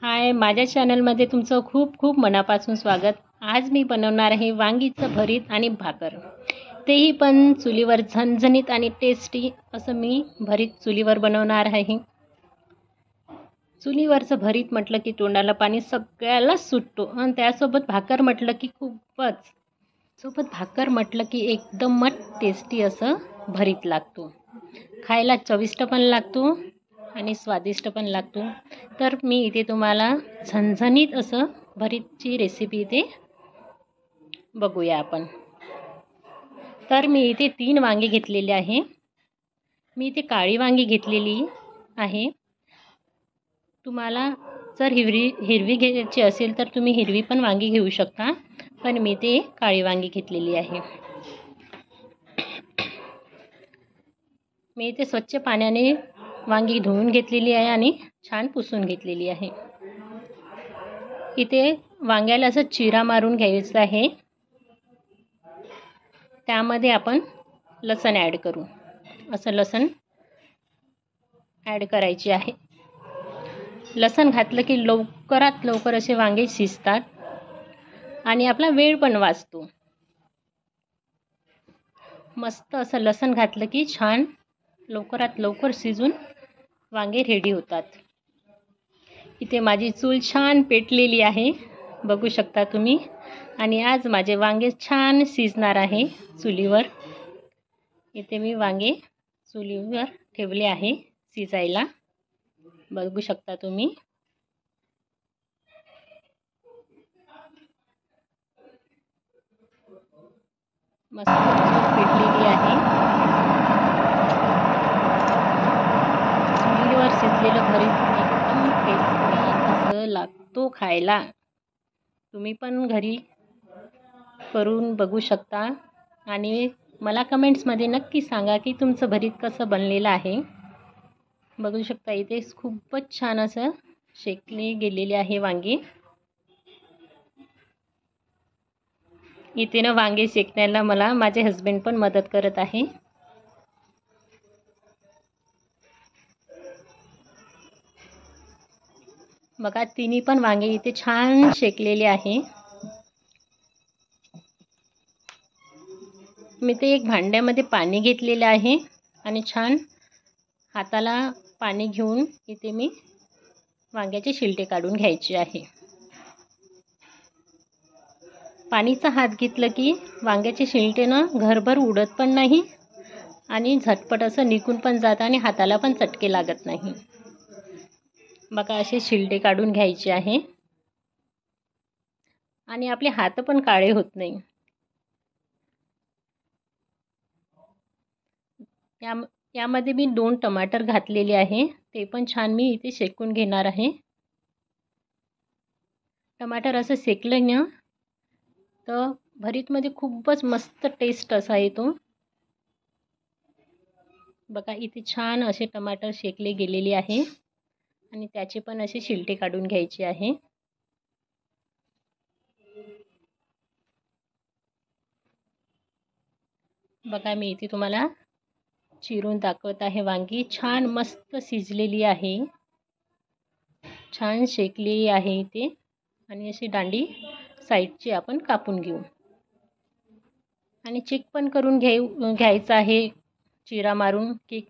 हाय, माझ्या चॅनलमध्ये तुमचं खूप खूप मनापासून स्वागत. आज मी बनवणार आहे वांगीचं भरीत आणि भाकर, तेही पण चुलीवर झणझणीत आणि टेस्टी असं मी भरीत चुलीवर बनवणार आहे. चुलीवरचं भरीत म्हटलं की तोंडाला पाणी सगळ्यालाच सुटतो आणि त्यासोबत भाकर म्हटलं की भाकर म्हटलं की एकदम टेस्टी असं भरीत लागतो. खायला चविष्ट पण लागतो आणि स्वादिष्ट पण लागतो. तर मी इथे तुम्हाला झणझणीत असं भरीतची रेसिपी इथे बघूया आपण. तर मी इथे 3 वांगे घेतलेले आहे. मी इथे काळी वांगी घेतलेली आहे. तुम्हाला जर हिरवी घ्यायची असेल तर तुम्ही हिरवी पण वांगी घेऊ शकता, पण मी इथे काळी वांगी घेतलेली आहे. मी इथे स्वच्छ पाण्याने वांगी धुवून घेतलेली आहे आणि छान पुसून घेतलेली आहे. इथे वांग्याला असं चिरा मारून घ्यायचं आहे. त्यामध्ये आपण लसण ॲड करू. असं लसण ॲड करायची आहे. लसण घातलं की लवकरात लवकर असे वांगे शिजतात आणि आपला वेळ पण वाचतो. मस्त असं लसण घातलं की छान लवकरात लवकर शिजून वांगे रेडी होतात. इथे माझी चूल छान पेटलेली आहे, बघू शकता तुम्ही. आणि आज माझे वांगे छान शिजणार आहे चुलीवर. इथे मी वांगे चुलीवर ठेवले आहे शिजायला, बघू शकता तुम्ही. मस्त चूल पेटलेली आहे. चुलीवर शिजलेलं भरीत एकदम टेस्टी असं लागतो खायला. तुम्ही पण घरी करून बघू शकता आणि मला कमेंट्समध्ये नक्की सांगा की तुमचं भरीत कसं बनलेलं आहे. बघू शकता इथे खूपच छान असं शेकले गेलेले आहे वांगे. इथे ना वांगे शेकण्याला मला माझे हस्बंड पण मदत करत आहे. बघा, तिन्ही पण वांगे इथे छान शेकलेले आहे. मी ते एक भांड्यामध्ये पाणी घेतलेलं आहे आणि छान हाताला पाणी घेऊन इथे मी वांग्याचे शिलटे काढून घ्यायचे आहे. पाणीचा हात घेतलं की वांग्याचे शिलटे ना घरभर उडत पण नाही आणि झटपट असं निघून पण जातं आणि हाताला पण चटके लागत नाही. बघा, असे शिलटे काढून घ्यायचे आहे आणि आपले हात पण काळे होत नाही. यामध्ये मी 2 टमाटर घातलेले आहे, ते पण छान मी इथे शेकून घेणार आहे. टमाटर असं शेकलं ना तर भरीतमध्ये खूपच मस्त टेस्ट असा येतो. बघा, इथे छान असे टमाटर शेकले गेलेले आहे आणि त्याचे पण असे शिलटे काढून घ्यायचे आहे. बघा, मी इथे तुम्हाला चिरून दाखवत आहे. वांगी छान मस्त शिजलेली आहे, छान शेकलेली आहे इथे. आणि अशी दांडी साईडची आपण कापून घेऊ आणि चेक पण करून घ्यायचं आहे चिरा मारून की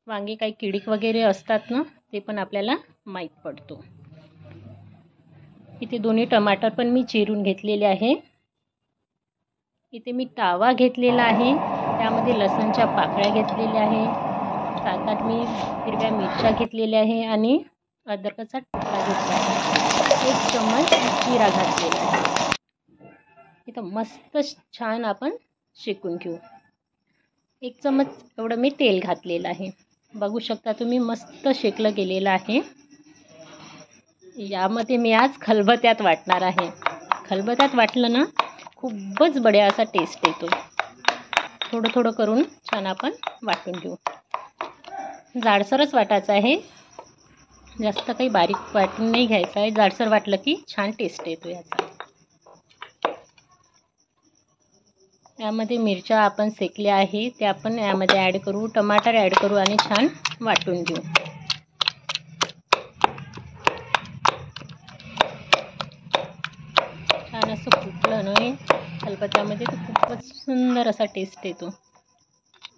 वांगे काही किडीक वगैरे असतात ना, ते पण आपल्याला माहीत पडतो. इथे दोन्ही टमाटर पण मी चिरून घेतलेले आहे. इथे मी तावा घेतलेला आहे, त्यामध्ये लसणच्या पाकळ्या घेतलेल्या आहे, 7-8 मी हिरव्या मिरच्या घेतलेल्या आहे आणि अद्रकाचा तुकडा घेतला आहे. 1 चम्मच जिरा घातलेला आहे. इथं मस्त छान आपण शेकून घेऊ. 1 चम्मच एवढं मी तेल घातलेलं आहे. बघू शकता तुम्ही, मस्त शेकलं गेलेलं आहे. यामध्ये मी आज खलबत्त्यात वाटणार आहे. खलबत्त्यात वाटलं ना खूपच बढिया असा टेस्ट येतो. थोडं थोडं करून छान आपण वाटून घेऊ. जाडसरच वाटायचं आहे, जास्त काही बारीक वाटून नाही घ्यायचं आहे. जाडसर वाटलं की छान टेस्ट येतो याचा. यामध्ये मिरच्या आपण शेकल्या आहे ते आपण यामध्ये ॲड करू, टमाटर ॲड करू आणि छान वाटून घेऊ. खलबत्त्यामध्ये तर खूपच सुंदर असा टेस्ट येतो.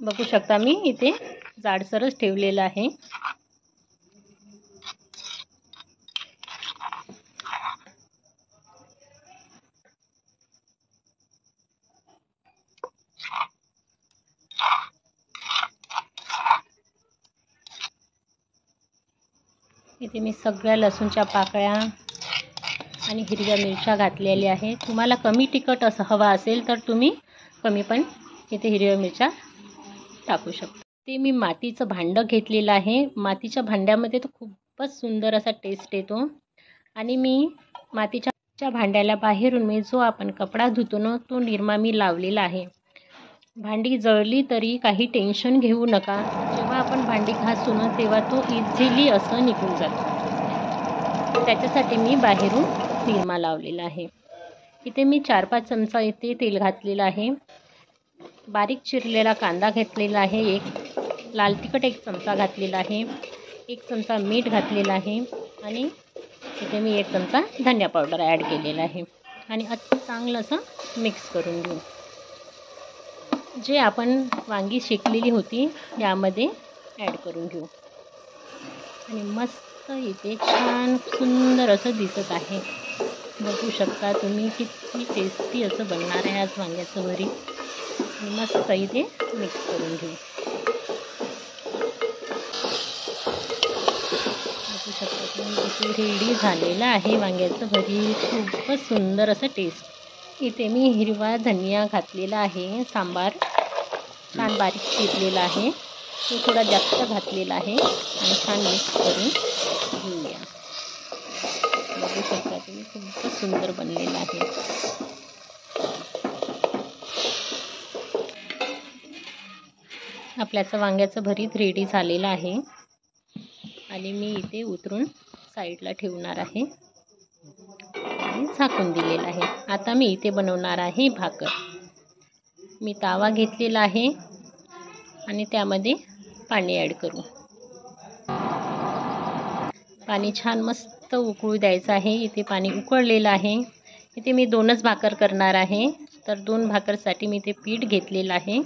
बघू शकता मी इथे जाडसरच ठेवलेलं आहे. इथे मी सगळ्या लसूणच्या पाकळ्या आणि हिरव्या मिरच्या घातलेल्या आहे. तुम्हाला कमी तिखट असं हवा असेल तर तुम्ही कमी पण इथे हिरव्या मिरच्या टाकू शकता. ते मी मातीचं भांडं घेतलेलं आहे. मातीच्या भांड्यामध्ये तर खूपच सुंदर असा टेस्ट येतो. आणि मी मातीच्या भांड्याला बाहेरून मी जो आपण कपडा धुतो ना तो निरमा मी लावलेला आहे. भांडी जळली तरी काही टेन्शन घेऊ नका. जेव्हा आपण भांडी घासू ना तेव्हा तो इझिली असं निघून जातो. त्याच्यासाठी मी बाहेरून निरमा लावलेला आहे. इथे मी 4-5 चमचा इथे तेल घातलेलं आहे. बारीक चिरलेला कांदा घेतलेला आहे. एक लाल तिखट 1 चमचा घातलेला आहे. 1 चमचा मीठ घातलेला आहे. आणि इथे मी 1 चमचा धनिया पावडर ॲड केलेला आहे. आणि चांगलं असं मिक्स करून घेऊ. जे आपण वांगी शेकलेली होती यामध्ये ॲड करून घेऊ. आणि मस्त इथे छान सुंदर असं दिसत आहे. बघू शकता तुम्ही किती टेस्टी असं बनणार आहे आज वांग्याचं भरीत. आणि मस्त इथे मिक्स करून घेऊ. बघू शकता तुम्ही इथे रेडी झालेलं आहे वांग्याचं भरीत. खूपच सुंदर असं टेस्ट. इथे मी हिरवा धनिया घातलेला आहे. सांबार छान बारीक चिरलेला आहे. तो थोडा जास्त घातलेला आहे. आणि छान मिक्स करून घेऊया. बघू शकता तुम्ही खूपच सुंदर बनलेला आहे. आपल्याचं वांग्याचं भरीत रेडी झालेलं आहे. आणि मी इथे उतरून साईडला ठेवणार आहे. आणि झाकून दिलेलं आहे. आता मी इथे बनवणार आहे भाकर. मी तवा घेतलेला आहे आणि त्यामध्ये पाणी ॲड करू. पाणी छान मस्त उकळू द्यायचं आहे. इथे पाणी उकळलेलं आहे. इथे मी 2च भाकर करणार आहे. तर 2 भाकरसाठी मी इथे पीठ घेतलेलं आहे.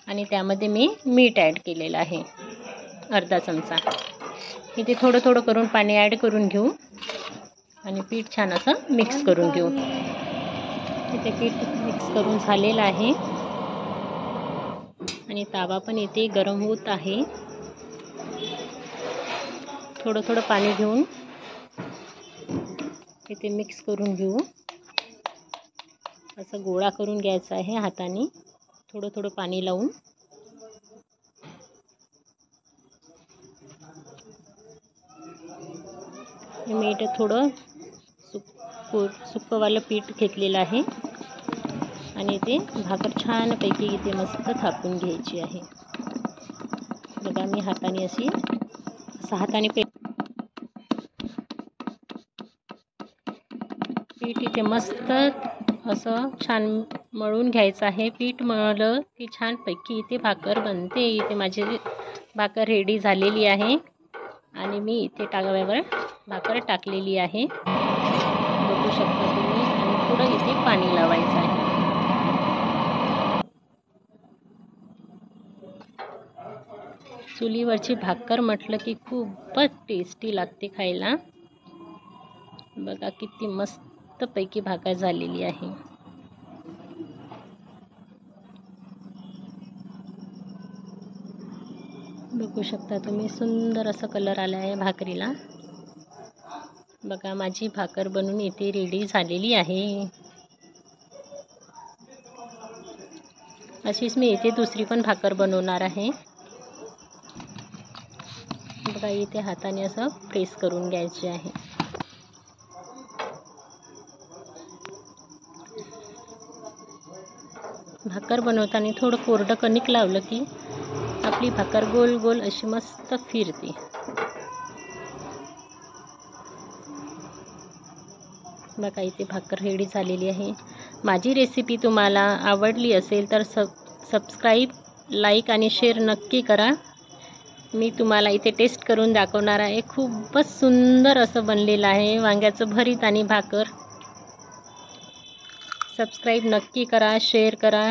आणि त्यामध्ये मी मीठ ॲड केलेलं आहे अर्धा चमचा. इथे थोडं थोडं करून पाणी ॲड करून घेऊ. आणि पीठ छान असं मिक्स करून घेऊ. इथे पीठ मिक्स करून झालेलं आहे. आणि तवा पण इथे गरम होत आहे. थोडं थोडं पाणी घेऊन इथे मिक्स करून घेऊ. असं गोळा करून घ्यायचा आहे हाताने. थोडं थोडं पाणी लावून मी इथे थोडं सुक्कवालं पीठ घेतलेलं आहे. आणि ते भाकर छानपैकी इथे मस्त थापून घ्यायची आहे. बघा मी हाताने असं हाताने पीठ इथे मस्त असं छान मळून घ्यायचं आहे. पीठ मळलं की छानपैकी इथे भाकर बनते. इथे माझी भाकर रेडी झालेली आहे. आणि मी इथे तव्यावर भाकर टाकलेली आहे. बघू शकता तुम्ही. आणि थोडं इथे पाणी लावायचं आहे. चुलीवरची भाकर म्हटलं की खूपच टेस्टी लागते खायला. बघा किती मस्तपैकी भाकर झालेली आहे. बघू शकता तुम्ही सुंदर असा कलर आला आहे भाकरीला. बघा माझी भाकर बनून इथे रेडी झालेली आहे. अशीच मी इथे दुसरी पण भाकर बनवणार आहे. बघा इथे हाताने असं प्रेस करून घ्यायचे आहे. भाकर बनवताना थोडं कोरडं कणिक लावलं की आपली भाकर गोल गोल अशी मस्त फिरते. बघा इथे भाकर रेडी झालेली आहे. माझी रेसिपी तुम्हाला आवडली असेल तर सबस्क्राईब, लाईक आणि शेअर नक्की करा. मी तुम्हाला इथे टेस्ट करून दाखवणार आहे. खूपच सुंदर असं बनलेलं आहे वांग्याचं भरीत आणि भाकर. सबस्क्राईब नक्की करा, शेअर करा.